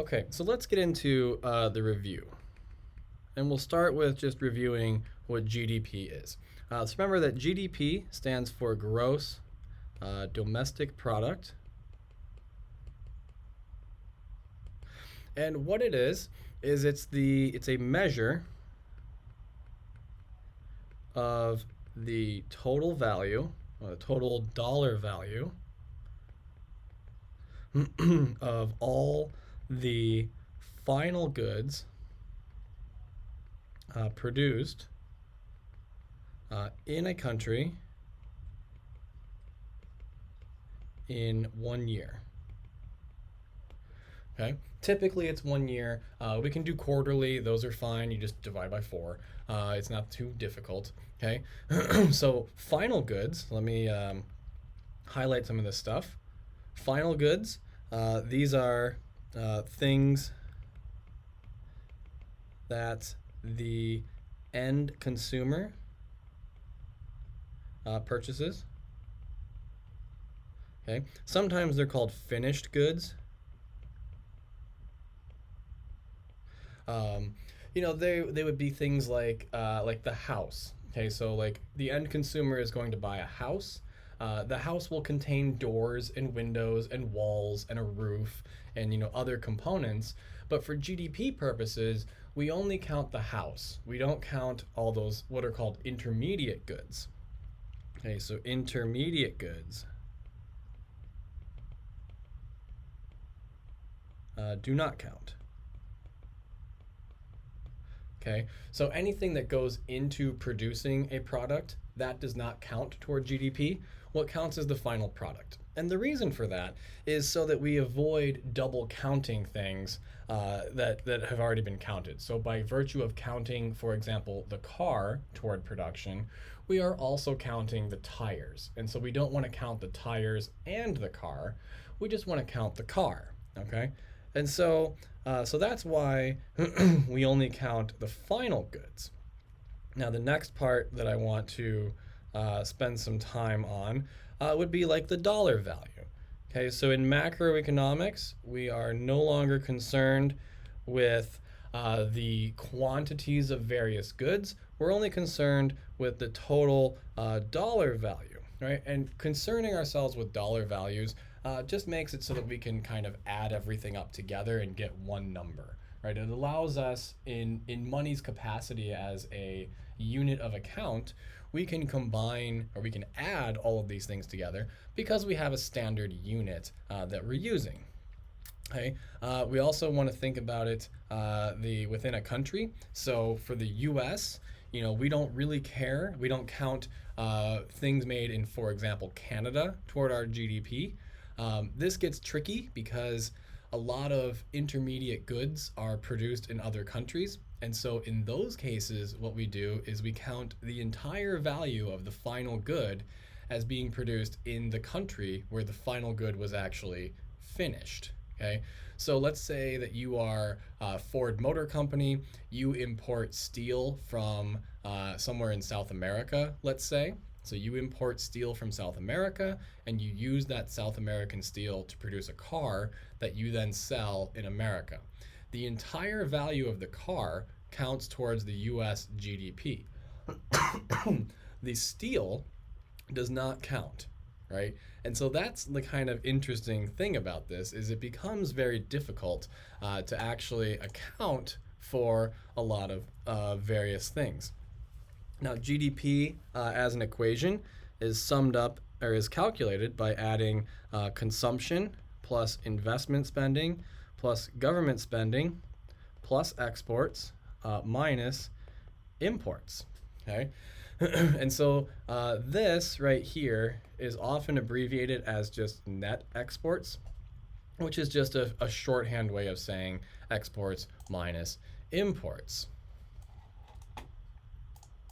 Okay, so let's get into the review. And we'll start with just reviewing what GDP is. So remember that GDP stands for gross domestic product. And what it is it's a measure of the total value, or the total dollar value of all the final goods produced in a country in 1 year. Okay. Typically, it's 1 year. We can do quarterly; those are fine. You just divide by 4. It's not too difficult. Okay. So, final goods. Let me highlight some of this stuff. Final goods. These are things that the end consumer purchases. Okay. Sometimes they're called finished goods. Um, they would be things like the house. Okay, so like the end consumer is going to buy a house. The house will contain doors and windows and walls and a roof and other components. But for GDP purposes, we only count the house. We don't count all those what are called intermediate goods. Okay, so intermediate goods do not count. Okay, so anything that goes into producing a product, that does not count toward GDP. What counts is the final product. And the reason for that is so that we avoid double counting things that have already been counted. So by virtue of counting, for example, the car toward production, we are also counting the tires. And so we don't want to count the tires and the car. We just want to count the car. Okay? And so that's why we only count the final goods. Now, the next part that I want to spend some time on would be like the dollar value. Okay, so in macroeconomics, we are no longer concerned with the quantities of various goods. We're only concerned with the total dollar value, right? And concerning ourselves with dollar values just makes it so that we can kind of add everything up together and get one number, right? It allows us in money's capacity as a unit of account, we can combine or we can add all of these things together because we have a standard unit that we're using. Okay. We also want to think about it within a country. So for the U.S., we don't really care. We don't count things made in, for example, Canada toward our GDP. This gets tricky because a lot of intermediate goods are produced in other countries. And so in those cases, what we do is we count the entire value of the final good as being produced in the country where the final good was actually finished. Okay, so let's say that you are Ford Motor Company, you import steel from somewhere in South America, let's say. So you import steel from South America and you use that South American steel to produce a car that you then sell in America. The entire value of the car counts towards the US GDP. The steel does not count, right? And so that's the kind of interesting thing about this is it becomes very difficult to actually account for a lot of various things. Now, GDP as an equation is summed up or is calculated by adding consumption plus investment spending plus government spending plus exports minus imports. Okay, and so this right here is often abbreviated as just net exports, which is just a shorthand way of saying exports minus imports.